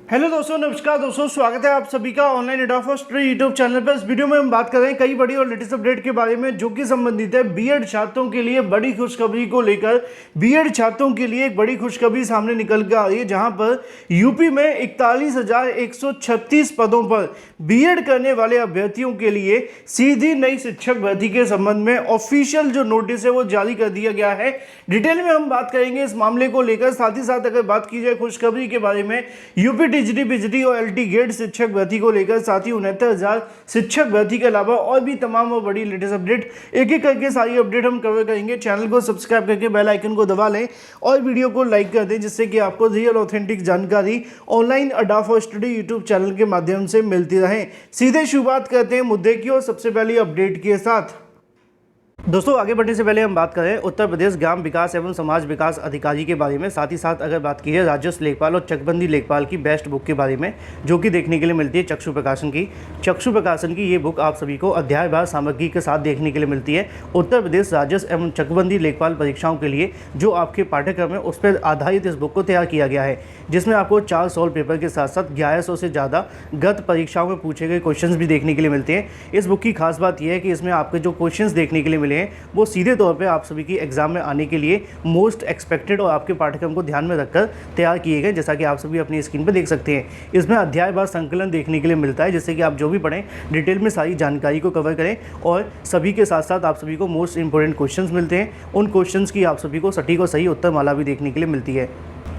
Hello दोस्तों, नमस्कार दोस्तों, स्वागत है आप सभी का ऑनलाइन एडा फॉर स्टडी यूट्यूब चैनल पर। इस वीडियो में हम बात कर रहे हैं कई बड़ी और लेटेस्ट अपडेट के बारे में जो कि संबंधित है बीएड छात्रों के लिए बड़ी खुशखबरी को लेकर। बीएड छात्रों के लिए एक बड़ी खुशखबरी सामने निकल कर आ रही है, जहां पर यूपी में 41,136 पदों पर बीएड करने वाले अभ्यर्थियों के लिए सीधी नई शिक्षक भर्ती के संबंध में ऑफिशियल जो नोटिस है वो जारी कर दिया गया है। डिटेल में हम बात करेंगे इस मामले को लेकर। साथ ही साथ अगर बात की जाए खुशखबरी के बारे में, यूपी टीजीटी, पीजीटी और एलटी गेट शिक्षक भर्ती को लेकर, साथ ही 69,000 शिक्षक भर्ती के अलावा और भी तमाम और बड़ी लेटेस्ट अपडेट एक एक करके सारी अपडेट हम कवर करेंगे। चैनल को सब्सक्राइब करके बेल आइकन को दबा लें और वीडियो को लाइक कर दें, जिससे कि आपको रियल ऑथेंटिक जानकारी ऑनलाइन अड्डा फॉर स्टडी यूट्यूब चैनल के माध्यम से मिलती रहे। सीधे शुरुआत करते हैं मुद्दे की और सबसे पहली अपडेट के साथ। दोस्तों, आगे बढ़ने से पहले हम बात करें उत्तर प्रदेश ग्राम विकास एवं समाज विकास अधिकारी के बारे में। साथ ही साथ अगर बात की जाए राजस्व लेखपाल और चकबंदी लेखपाल की बेस्ट बुक के बारे में, जो कि देखने के लिए मिलती है चक्षु प्रकाशन की। चक्षु प्रकाशन की ये बुक आप सभी को अध्यायवार सामग्री के साथ देखने के लिए मिलती है। उत्तर प्रदेश राजस्व एवं चकबंदी लेखपाल परीक्षाओं के लिए जो आपके पाठ्यक्रम है उस पर आधारित इस बुक को तैयार किया गया है, जिसमें आपको 4 सॉल्व पेपर के साथ साथ 1100 से ज़्यादा गत परीक्षाओं में पूछे गए क्वेश्चंस भी देखने के लिए मिलते हैं। इस बुक की खास बात यह है कि इसमें आपके जो क्वेश्चंस देखने के लिए मिले हैं वो सीधे तौर पे आप सभी की एग्जाम में आने के लिए मोस्ट एक्सपेक्टेड और आपके पाठ्यक्रम को ध्यान में रखकर तैयार किए गए, जैसा कि आप सभी अपनी स्क्रीन पर देख सकते हैं। इसमें अध्यायवार संकलन देखने के लिए मिलता है, जिससे कि आप जो भी पढ़ें डिटेल में सारी जानकारी को कवर करें और सभी के साथ साथ आप सभी को मोस्ट इंपॉर्टेंट क्वेश्चंस मिलते हैं। उन क्वेश्चंस की आप सभी को सटीक और सही उत्तर माला भी देखने के लिए मिलती है।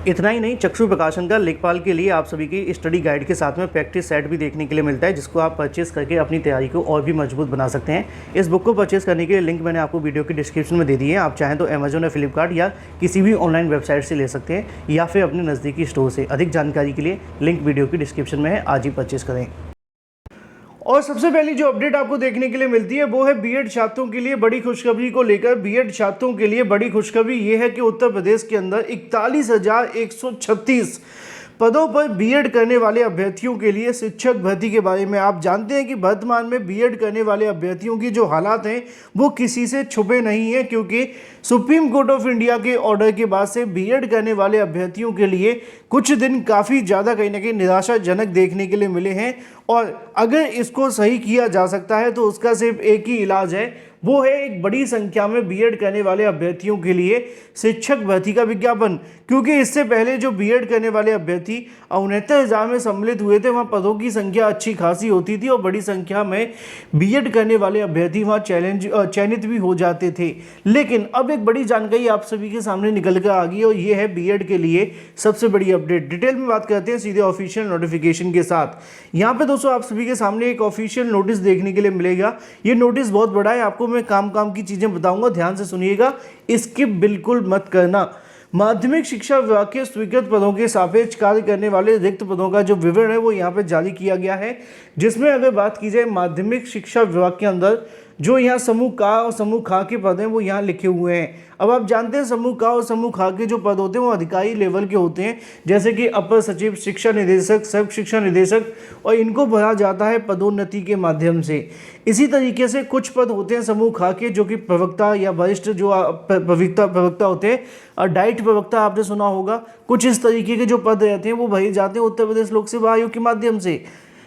इतना ही नहीं, चक्षु प्रकाशन का लेखपाल के लिए आप सभी की स्टडी गाइड के साथ में प्रैक्टिस सेट भी देखने के लिए मिलता है, जिसको आप परचेस करके अपनी तैयारी को और भी मजबूत बना सकते हैं। इस बुक को परचेस करने के लिए लिंक मैंने आपको वीडियो की डिस्क्रिप्शन में दे दी है। आप चाहें तो अमेजोन या फ्लिपकार्ट या किसी भी ऑनलाइन वेबसाइट से ले सकते हैं या फिर अपने नज़दीकी स्टोर से। अधिक जानकारी के लिए लिंक वीडियो की डिस्क्रिप्शन में है, आज ही परचेस करें। और सबसे पहली जो अपडेट आपको देखने के लिए मिलती है वो है बीएड छात्रों के लिए बड़ी खुशखबरी को लेकर। बीएड छात्रों के लिए बड़ी खुशखबरी ये है कि उत्तर प्रदेश के अंदर 41,136 पदों पर बीएड करने वाले अभ्यर्थियों के लिए शिक्षक भर्ती के बारे में। आप जानते हैं कि वर्तमान में बीएड करने वाले अभ्यर्थियों की जो हालात हैं वो किसी से छुपे नहीं हैं, क्योंकि सुप्रीम कोर्ट ऑफ इंडिया के ऑर्डर के बाद से बीएड करने वाले अभ्यर्थियों के लिए कुछ दिन काफ़ी ज़्यादा कहीं ना कहीं निराशाजनक देखने के लिए मिले हैं। और अगर इसको सही किया जा सकता है तो उसका सिर्फ एक ही इलाज है, वो है एक बड़ी संख्या में बीएड करने वाले अभ्यर्थियों के लिए शिक्षक भर्ती का विज्ञापन। क्योंकि इससे पहले जो बीएड करने वाले अभ्यर्थी 69,000 में सम्मिलित हुए थे, वहाँ पदों की संख्या अच्छी खासी होती थी और बड़ी संख्या में बीएड करने वाले अभ्यर्थी वहाँ चयनित भी हो जाते थे। लेकिन अब एक बड़ी जानकारी आप सभी के सामने निकल कर आ गई और ये है बीएड के लिए सबसे बड़ी अपडेट। डिटेल में बात करते हैं सीधे ऑफिशियल नोटिफिकेशन के साथ। यहाँ पे दोस्तों आप सभी के सामने एक ऑफिशियल नोटिस देखने के लिए मिलेगा। ये नोटिस बहुत बड़ा है, आपको मैं काम की चीजें बताऊंगा, ध्यान से सुनिएगा, स्किप बिल्कुल मत करना। माध्यमिक शिक्षा विभाग के स्वीकृत पदों के सापेक्ष कार्य करने वाले रिक्त पदों का जो विवरण है वो यहाँ पे जारी किया गया है, जिसमें अगर बात की जाए माध्यमिक शिक्षा विभाग के अंदर जो यहाँ समूह का और समूह खा के पद हैं वो यहाँ लिखे हुए हैं। अब आप जानते हैं समूह का और समूह खा के जो पद होते हैं वो अधिकारी लेवल के होते हैं, जैसे कि अपर सचिव, शिक्षा निदेशक, सब शिक्षा निदेशक, और इनको भरा जाता है पदोन्नति के माध्यम से। इसी तरीके से कुछ पद होते हैं समूह खा के जो कि प्रवक्ता या वरिष्ठ जो प्रवक्ता होते हैं, डाइट प्रवक्ता आपने सुना होगा। कुछ इस तरीके के जो पद रहते हैं वो भरे जाते हैं उत्तर प्रदेश लोक सेवा आयोग के माध्यम से।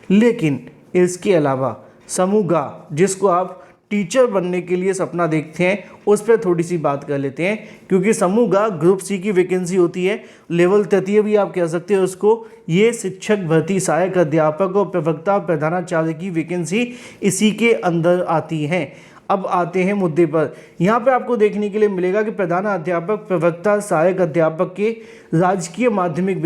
लेकिन इसके अलावा समूह गा, जिसको आप टीचर बनने के लिए सपना देखते हैं, उस पर थोड़ी सी बात कर लेते हैं। क्योंकि समूह गा ग्रुप सी की वैकेंसी होती है, लेवल तृतीय भी आप कह सकते हो उसको। ये शिक्षक भर्ती, सहायक अध्यापक और प्रवक्ता प्रधानाचार्य की वैकेंसी इसी के अंदर आती हैं। अब आते हैं मुद्दे पर। यहाँ पे आपको देखने के लिए मिलेगा कि प्रधान अध्यापक, प्रवक्ता, सहायक अध्यापक के राजकीय माध्यमिक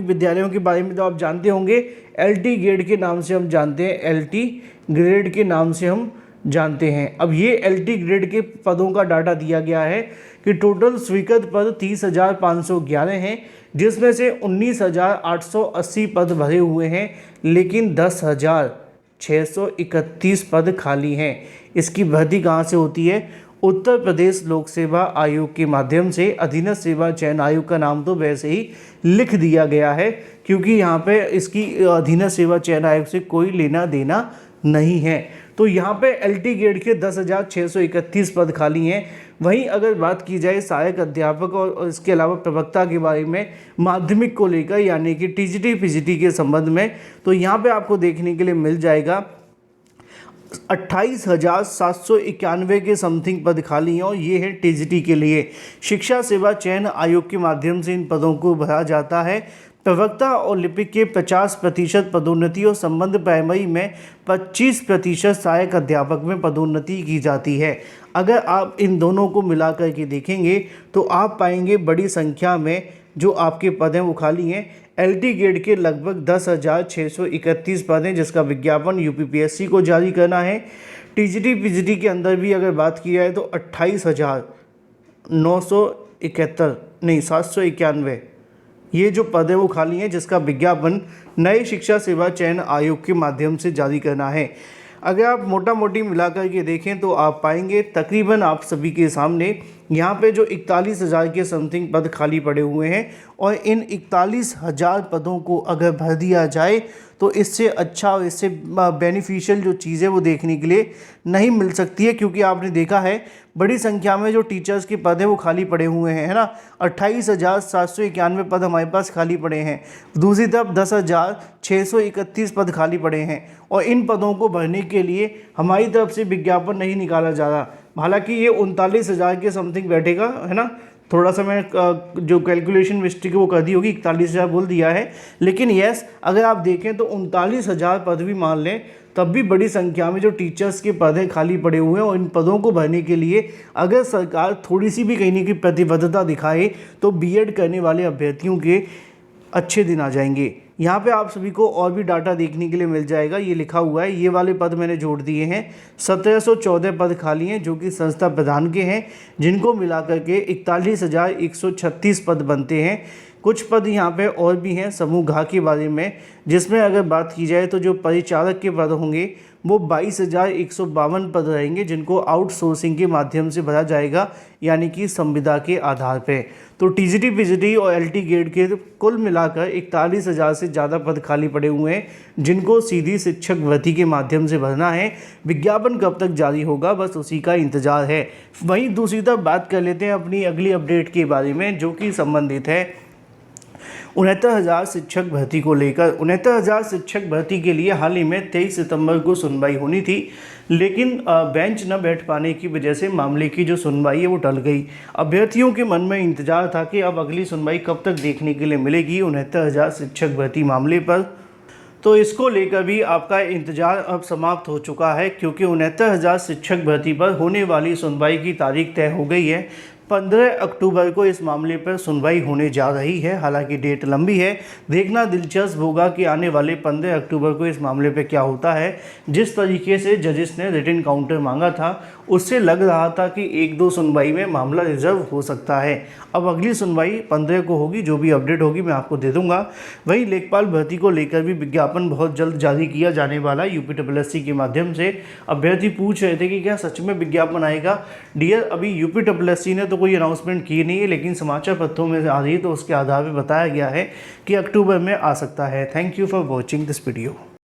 विद्यालयों के बारे में तो आप जानते होंगे, एलटी ग्रेड के नाम से हम जानते हैं, एलटी ग्रेड के नाम से हम जानते हैं। अब ये एलटी ग्रेड के पदों का डाटा दिया गया है कि टोटल स्वीकृत पद 30,511 हैं, जिसमें से 19,880 पद भरे हुए हैं, लेकिन 10,631 पद खाली हैं। इसकी भर्ती कहाँ से होती है? उत्तर प्रदेश लोक सेवा आयोग के माध्यम से। अधीनस्थ सेवा चयन आयोग का नाम तो वैसे ही लिख दिया गया है, क्योंकि यहाँ पे इसकी अधीनस्थ सेवा चयन आयोग से कोई लेना देना नहीं है। तो यहाँ पे LT ग्रेड के 10,631 पद खाली हैं। वहीं अगर बात की जाए सहायक अध्यापक और इसके अलावा प्रवक्ता के बारे में माध्यमिक को लेकर यानी कि TGT PGT के संबंध में, तो यहाँ पे आपको देखने के लिए मिल जाएगा 28,791 के समथिंग पद खाली हैं और ये है TGT के लिए। शिक्षा सेवा चयन आयोग के माध्यम से इन पदों को भरा जाता है। प्रवक्ता और लिपिक के 50% पदोन्नति और संबंध प्राइमरी में 25% सहायक अध्यापक में पदोन्नति की जाती है। अगर आप इन दोनों को मिलाकर के देखेंगे तो आप पाएंगे बड़ी संख्या में जो आपके पद हैं वो खाली हैं। LT ग्रेड के लगभग 10,631 पद हैं जिसका विज्ञापन UPPSC को जारी करना है। TGT PGT के अंदर भी अगर बात की जाए तो 791 ये जो पद है वो खाली हैं जिसका विज्ञापन नए शिक्षा सेवा चयन आयोग के माध्यम से जारी करना है। अगर आप मोटा मोटी मिलाकर के देखें तो आप पाएंगे तकरीबन आप सभी के सामने यहाँ पे जो 41,000 के समथिंग पद खाली पड़े हुए हैं और इन 41,000 पदों को अगर भर दिया जाए तो इससे अच्छा और इससे बेनिफिशियल जो चीज़ें वो देखने के लिए नहीं मिल सकती है, क्योंकि आपने देखा है बड़ी संख्या में जो टीचर्स के पद हैं वो खाली पड़े हुए हैं, है ना। 28,791 पद हमारे पास खाली पड़े हैं। दूसरी तरफ 10,631 पद खाली पड़े हैं और इन पदों को भरने के लिए हमारी तरफ से विज्ञापन नहीं निकाला जा रहा। हालांकि ये 39,000 के समथिंग बैठेगा, है ना। थोड़ा सा मैं जो कैलकुलेशन मिस्टेक है वो कर दी होगी, 41,000 बोल दिया है, लेकिन यस अगर आप देखें तो 39,000 पद भी मान लें तब भी बड़ी संख्या में जो टीचर्स के पद हैं खाली पड़े हुए हैं और इन पदों को भरने के लिए अगर सरकार थोड़ी सी भी कहीं ना कहीं प्रतिबद्धता दिखाए तो BEd करने वाले अभ्यर्थियों के अच्छे दिन आ जाएंगे। यहाँ पे आप सभी को और भी डाटा देखने के लिए मिल जाएगा। ये लिखा हुआ है, ये वाले पद मैंने जोड़ दिए हैं। 1714 पद खाली हैं जो कि संस्था प्रधान के हैं, जिनको मिलाकर के 41,136 पद बनते हैं। कुछ पद यहाँ पे और भी हैं समूह घ के बारे में, जिसमें अगर बात की जाए तो जो परिचालक के पद होंगे वो 22,152 पद रहेंगे, जिनको आउटसोर्सिंग के माध्यम से भरा जाएगा यानी कि संविदा के आधार पे। तो TGT PGT और LT ग्रेड के कुल मिलाकर 41,000 से ज़्यादा पद खाली पड़े हुए हैं, जिनको सीधी शिक्षक भर्ती के माध्यम से भरना है। विज्ञापन कब तक जारी होगा बस उसी का इंतज़ार है। वहीं दूसरी तरफ बात कर लेते हैं अपनी अगली अपडेट के बारे में, जो कि संबंधित है 69,000 शिक्षक भर्ती को लेकर। 69,000 शिक्षक भर्ती के लिए हाल ही में 23 सितंबर को सुनवाई होनी थी, लेकिन बेंच न बैठ पाने की वजह से मामले की जो सुनवाई है वो टल गई। अभ्यर्थियों के मन में इंतजार था कि अब अगली सुनवाई कब तक देखने के लिए मिलेगी 69,000 शिक्षक भर्ती मामले पर। तो इसको लेकर भी आपका इंतज़ार अब समाप्त हो चुका है, क्योंकि 69,000 शिक्षक भर्ती पर होने वाली सुनवाई की तारीख तय हो गई है। 15 अक्टूबर को इस मामले पर सुनवाई होने जा रही है। हालांकि डेट लंबी है, देखना दिलचस्प होगा कि आने वाले 15 अक्टूबर को इस मामले पर क्या होता है। जिस तरीके से जजेस ने रिटन काउंटर मांगा था उससे लग रहा था कि 1-2 सुनवाई में मामला रिजर्व हो सकता है। अब अगली सुनवाई 15 को होगी, जो भी अपडेट होगी मैं आपको दे दूंगा। वहीं लेखपाल भर्ती को लेकर भी विज्ञापन बहुत जल्द जारी किया जाने वाला UPSSC के माध्यम से। अभ्यर्थी पूछ रहे थे कि क्या सच में विज्ञापन आएगा। डियर, अभी UPSSC ने तो कोई अनाउंसमेंट की नहीं है, लेकिन समाचार पत्रों में आ रही है तो उसके आधार पर बताया गया है कि अक्टूबर में आ सकता है। Thank you for watching this video.